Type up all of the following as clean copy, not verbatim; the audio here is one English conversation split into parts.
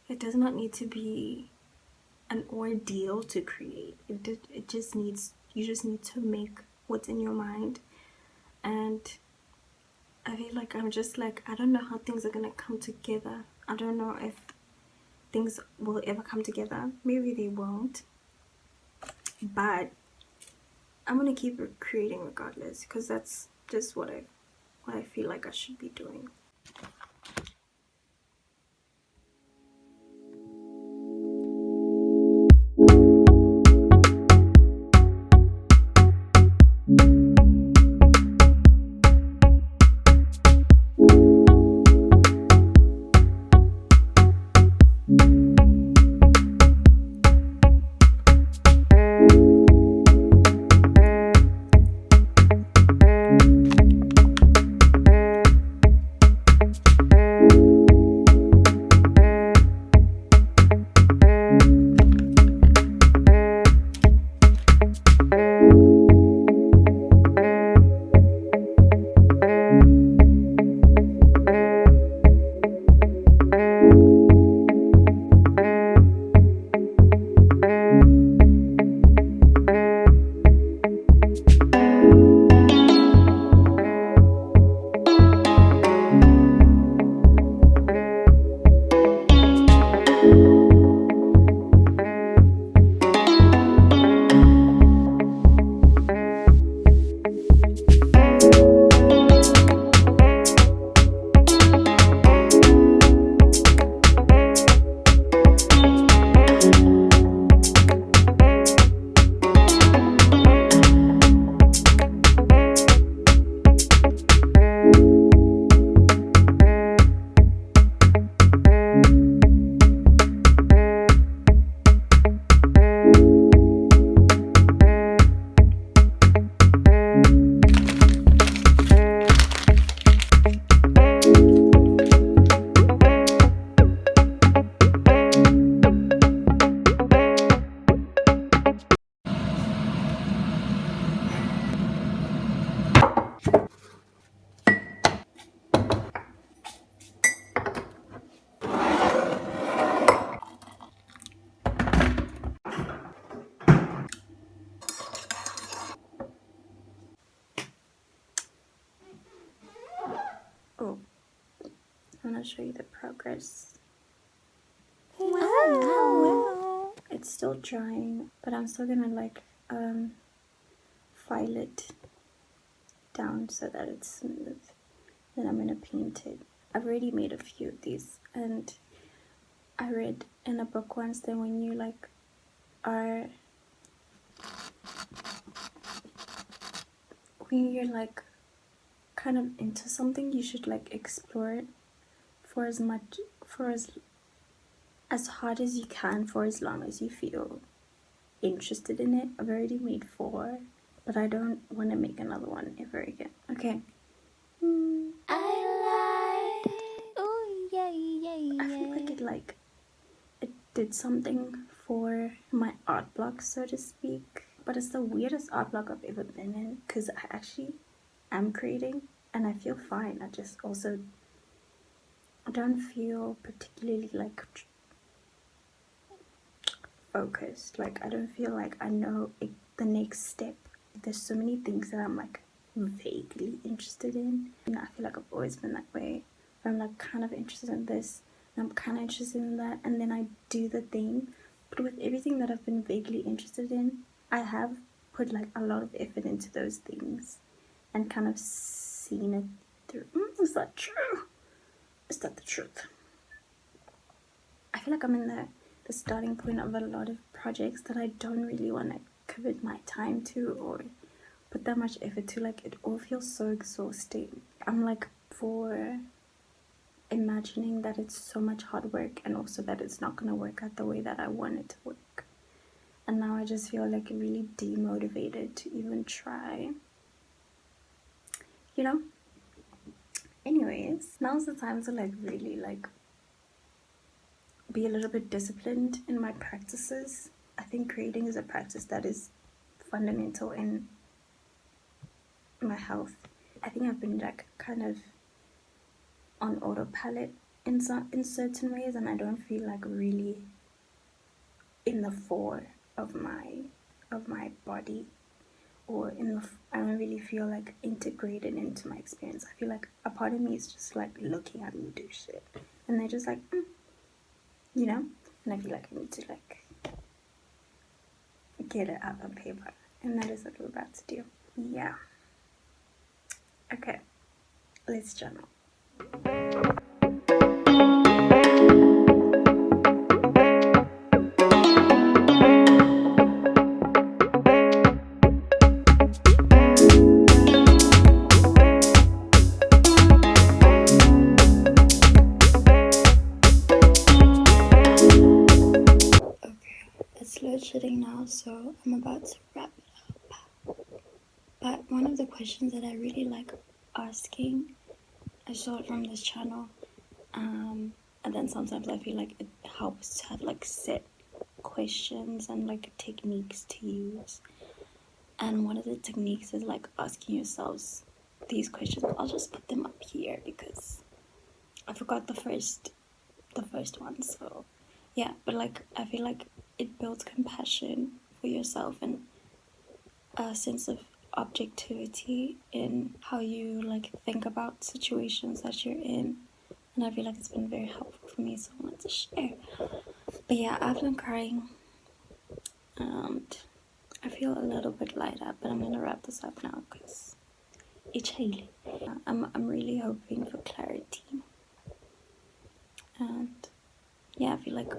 It does not need to be an ordeal to create. It just needs, you just need to make what's in your mind. And I feel like I'm just like, I don't know how things are gonna come together. I don't know if things will ever come together. Maybe they won't, but I'm gonna keep creating regardless, because that's just what I feel like I should be doing. Oh, I'm gonna show you the progress. Wow. It's still drying, but I'm still gonna like file it down so that it's smooth. Then I'm gonna paint it. I've already made a few of these, and I read in a book once that when you like are, when you're like kind of into something, you should like explore it for as hard as you can, for as long as you feel interested in it. I've already made 4, but I don't want to make another one ever again. Okay. I feel like it did something for my art block, so to speak. But it's the weirdest art block I've ever been in, because I actually am creating and I feel fine. I just also don't feel particularly like focused. Like I don't feel like I know the next step. There's so many things that I'm like vaguely interested in, and I feel like I've always been that way. I'm like kind of interested in this and I'm kind of interested in that, and then I do the thing. But with everything that I've been vaguely interested in, I have put like a lot of effort into those things and kind of seen it through. Is that true? Is that the truth? I feel like I'm in the starting point of a lot of projects that I don't really want to commit my time to or put that much effort to. Like it all feels so exhausting. I'm like for imagining that it's so much hard work, and also that it's not going to work out the way that I want it to work. And now I just feel like really demotivated to even try. You know? Anyways, now's the time to like really like be a little bit disciplined in my practices. I think creating is a practice that is fundamental in my health. I think I've been like kind of on autopilot in certain ways, and I don't feel like really in the fore of my body, or I don't really feel like integrated into my experience. I feel like a part of me is just like looking at me do shit, and they're just like, you know. And I feel like I need to like get it out on paper, and that is what we're about to do. Yeah. Okay. Let's journal. It's load shedding now, so I'm about to wrap it up. But one of the questions that I really like asking, I saw it from this channel, and then sometimes I feel like it helps to have like set questions and like techniques to use. And one of the techniques is like asking yourselves these questions. I'll just put them up here because I forgot the first one. So yeah, but like I feel like it builds compassion for yourself and a sense of objectivity in how you like think about situations that you're in. And I feel like it's been very helpful for me, so I wanted to share. But yeah, I've been crying and I feel a little bit lighter, but I'm gonna wrap this up now because it's chilly. I'm really hoping for clarity, and yeah, I feel like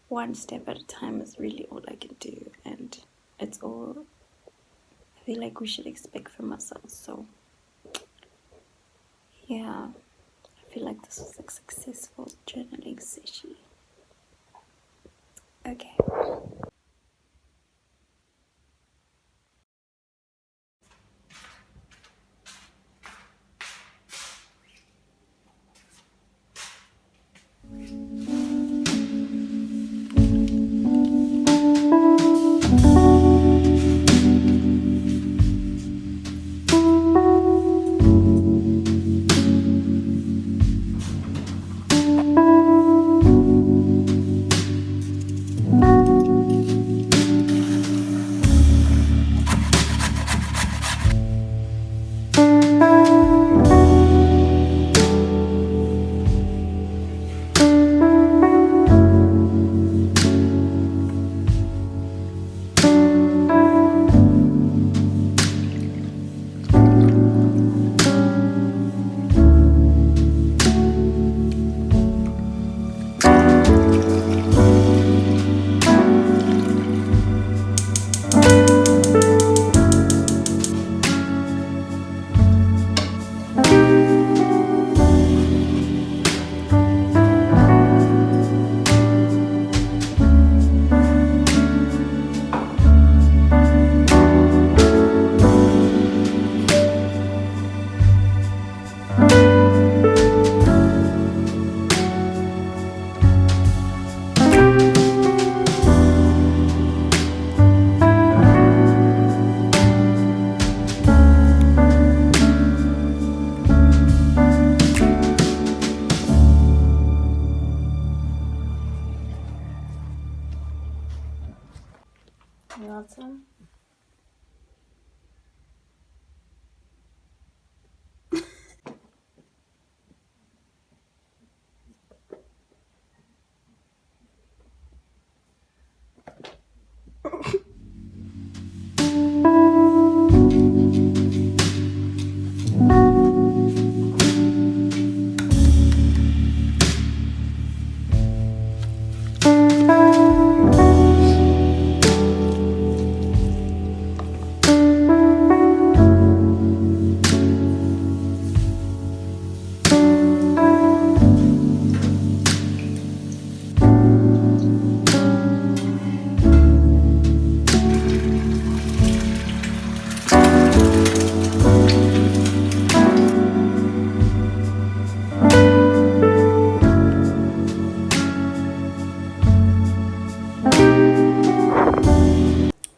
one step at a time is really all I can do, and it's all I feel like we should expect from ourselves. So yeah, I feel like this was a successful journaling session. Okay. Welcome.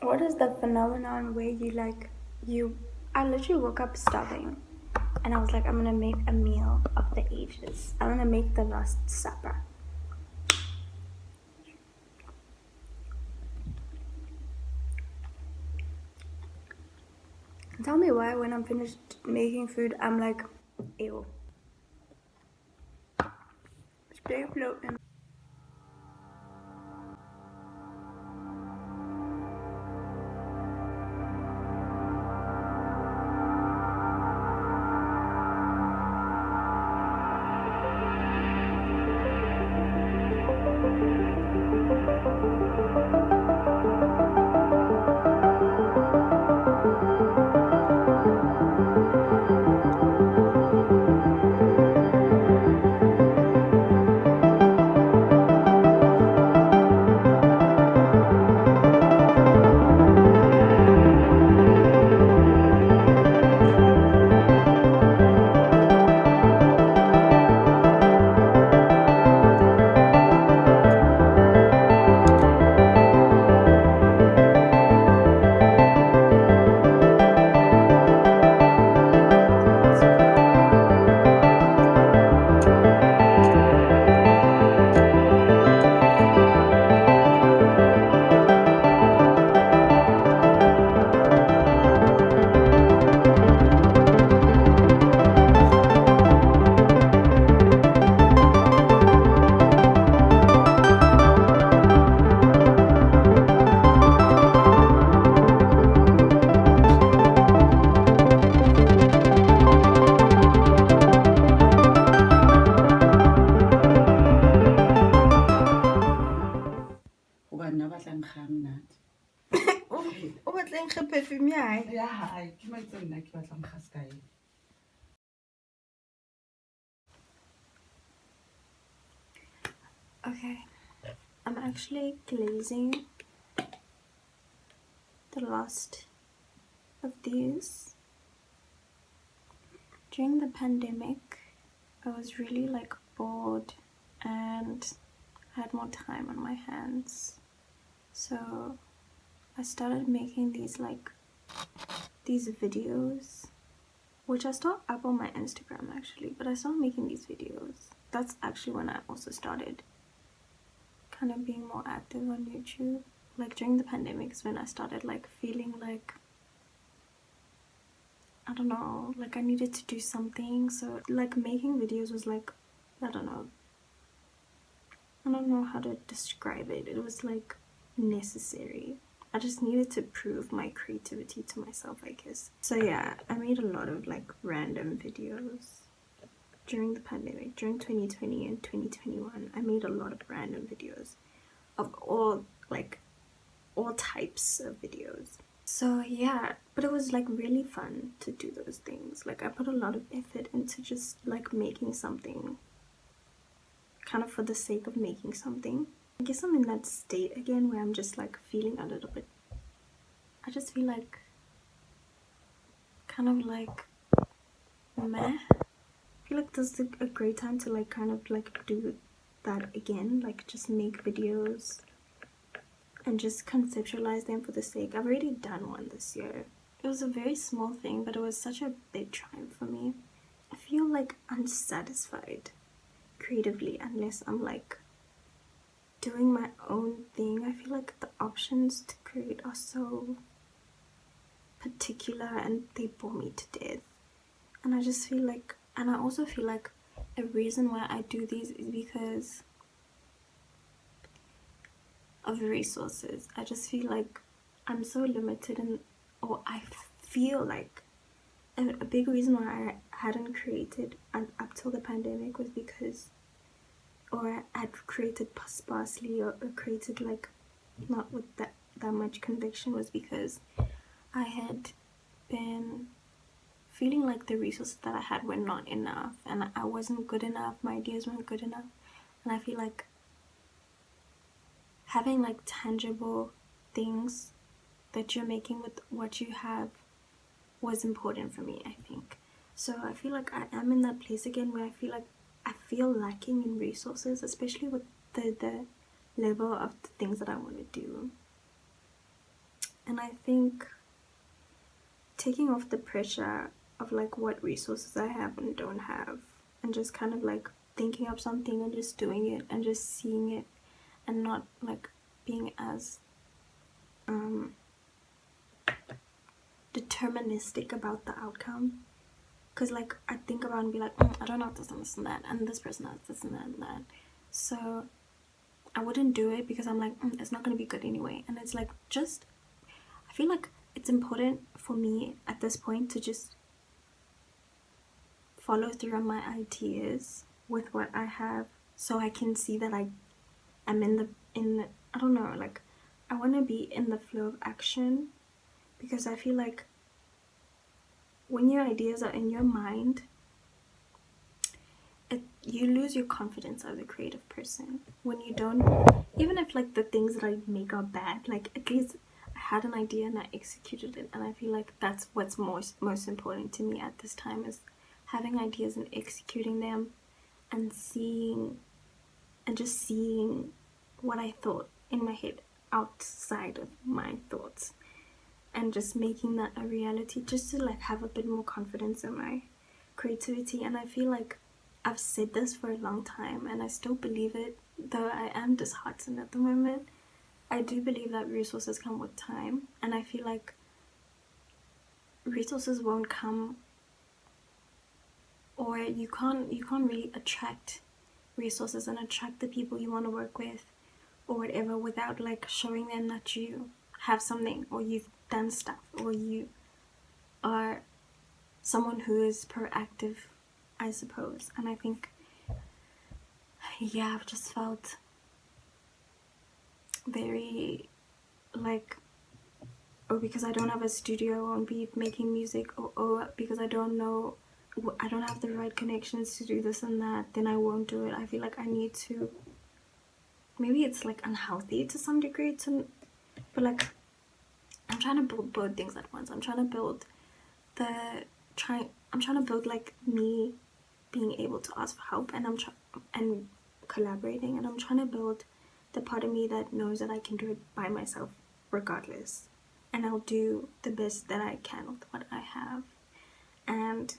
What is the phenomenon where I literally woke up starving, And I was like, I'm gonna make a meal of the ages. I'm gonna make the Last Supper. Tell me why when I'm finished making food, I'm like, ew. Stay floating. O batleng ge perfume ya hae? Ya hae ke maitse nna ke batlang ga se kae. Okay, I'm actually glazing the last of these. During the pandemic, I was really like bored and I had more time on my hands. So I started making these videos, which I still up on my Instagram actually, but I started making these videos. That's actually when I also started kind of being more active on YouTube. Like during the pandemic is when I started like feeling like, I don't know, like I needed to do something. So like making videos was like, I don't know how to describe it. It was like necessary. I just needed to prove my creativity to myself, I guess. So yeah, I made a lot of like random videos during the pandemic. During 2020 and 2021, I made a lot of random videos of all types of videos. So yeah, but it was like really fun to do those things. Like I put a lot of effort into just like making something kind of for the sake of making something. I guess I'm in that state again where I'm just like feeling a little bit, I just feel like kind of like meh. I feel like this is a great time to like kind of like do that again, like just make videos and just conceptualize them for the sake. I've already done one this year. It was a very small thing, but it was such a big triumph for me. I feel like unsatisfied creatively unless I'm like doing my own thing. I feel like the options to create are so particular and they bore me to death. And I just feel like, and I also feel like a reason why I do these is because of resources. I just feel like I'm so limited, and or I feel like a big reason why I hadn't created up till the pandemic was because, or I had created sparsely or created like not with that much conviction, was because I had been feeling like the resources that I had were not enough and I wasn't good enough, my ideas weren't good enough. And I feel like having like tangible things that you're making with what you have was important for me, I think. So I feel like I am in that place again where I feel lacking in resources, especially with the level of the things that I want to do. And I think taking off the pressure of like what resources I have and don't have, and just kind of like thinking of something and just doing it and just seeing it, and not like being as deterministic about the outcome. Because like I think about and be like, I don't have this and this and that, and this person has this and that and that, so I wouldn't do it because I'm like, it's not going to be good anyway. And it's like, just I feel like it's important for me at this point to just follow through on my ideas with what I have, so I can see that I'm in the I don't know, like I want to be in the flow of action, because I feel like when your ideas are in your mind, you lose your confidence as a creative person when you don't, even if like the things that I make are bad, like at least I had an idea and I executed it. And I feel like that's what's most important to me at this time, is having ideas and executing them, and just seeing what I thought in my head outside of my thoughts, and just making that a reality, just to like have a bit more confidence in my creativity. And I feel like I've said this for a long time and I still believe it, though I am disheartened at the moment. I do believe that resources come with time, and I feel like resources won't come, or you can't really attract resources and attract the people you want to work with or whatever without like showing them that you have something, or you've done stuff, or you are someone who is proactive, I suppose. And I think, yeah, I've just felt very like, oh, because I don't have a studio, I won't be making music, or oh, because I don't have the right connections to do this and that, then I won't do it. I feel like I need to, maybe it's like unhealthy to some degree, but like I'm trying to build both things at once. I'm trying to build like me being able to ask for help, and and collaborating, and I'm trying to build the part of me that knows that I can do it by myself regardless, and I'll do the best that I can with what I have. And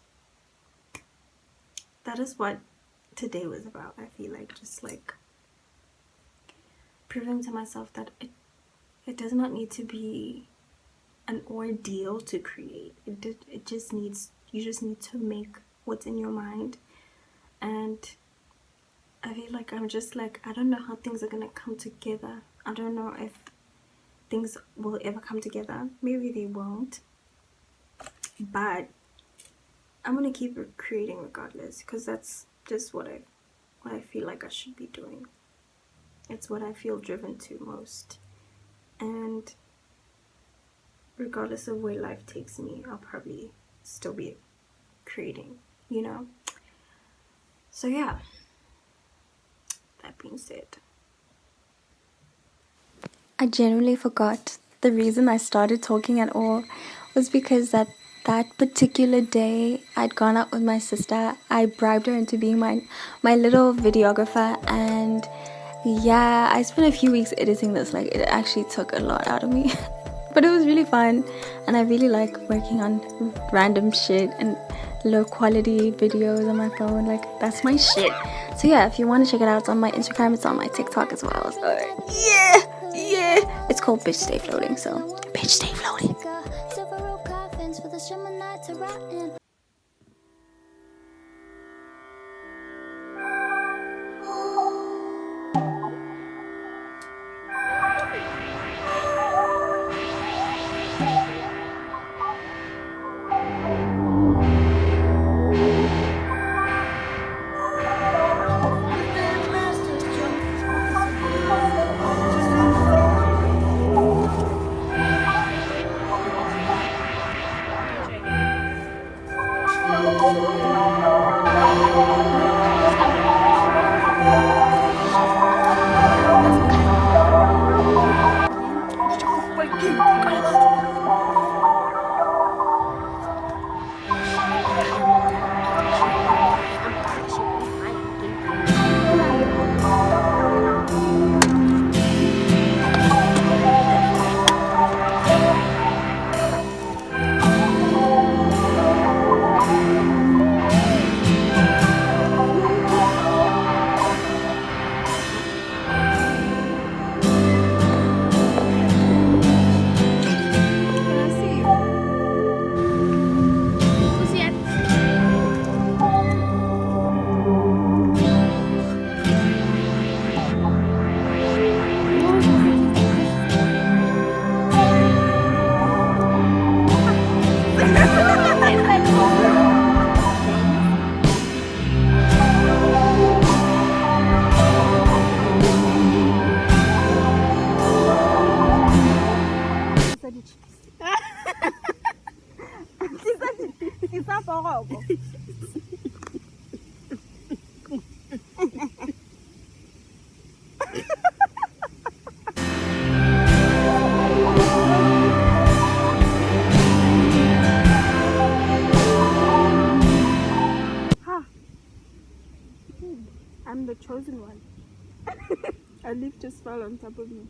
that is what today was about. I feel like just like proving to myself that it does not need to be an ordeal to create. It just needs, you just need to make what's in your mind. And I feel like I'm just like, I don't know how things are gonna come together. I don't know if things will ever come together. Maybe they won't, but I'm gonna keep creating regardless, because that's just what I feel like I should be doing. It's what I feel driven to most, and regardless of where life takes me, I'll probably still be creating, you know? So yeah, that being said, I genuinely forgot the reason I started talking at all was because that particular day I'd gone out with my sister. I bribed her into being my little videographer, and yeah, I spent a few weeks editing this. Like, it actually took a lot out of me. But it was really fun, and I really like working on random shit and low quality videos on my phone. Like, that's my shit. So yeah, if you want to check it out, it's on my Instagram, it's on my TikTok as well. So yeah, it's called Bitch Stay Floating. So bitch stay floating. Ha! I'm the chosen one. A leaf just fell on top of me.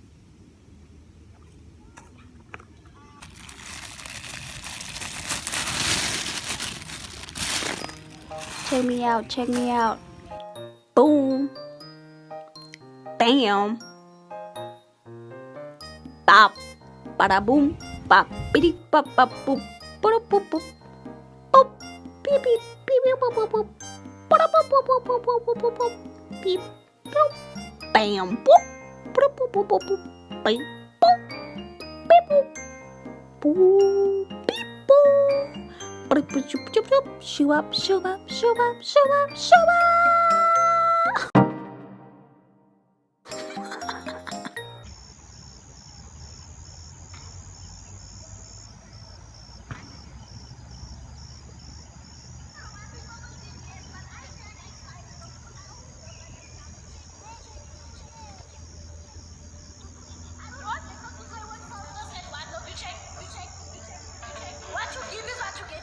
Check me out, check me out. Boom. Bam. Bop. Bada boom. Bop. Biddy bop bop boop. Boop boop boop. Boop. Beep beep. Beep beep boop boop boop. Boop boop boop boop boop boop boop boop boop. Beep. Boop. Bam. Boop. Boop boop boop boop boop. Beep. Boop. Beep boop. Boop. Beep boop. Boop boop boop boop boop. Shoo up, shoo up, shoo up, shoo up, shoo up.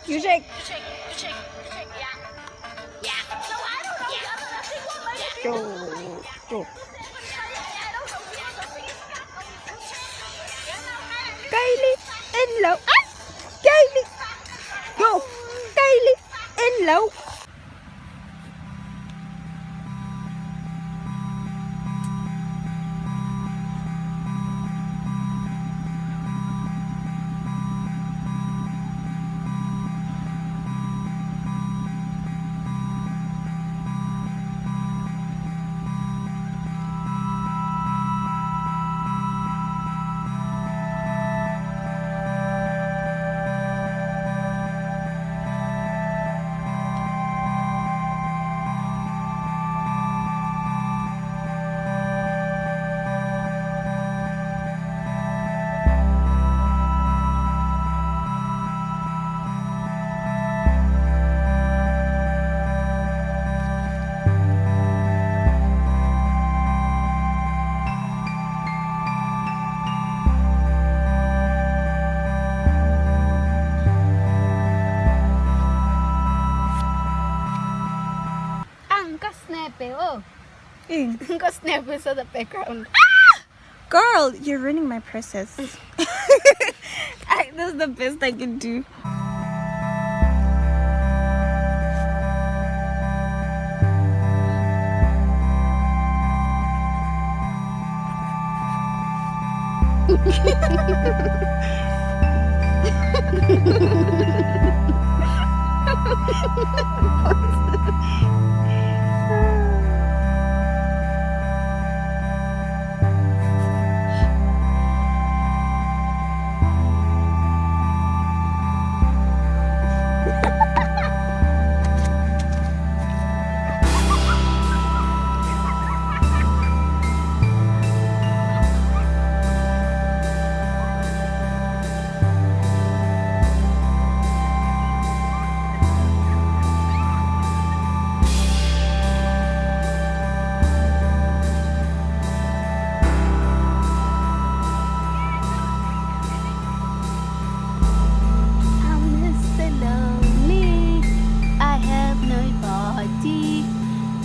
You shake. Go. Kylie in low. Kylie. Go. Kylie in low. Go snap with the background. Girl, you're ruining my process. That's the best I can do.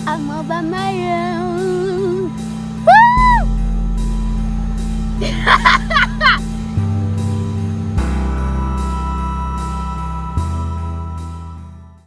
I'm all by my own.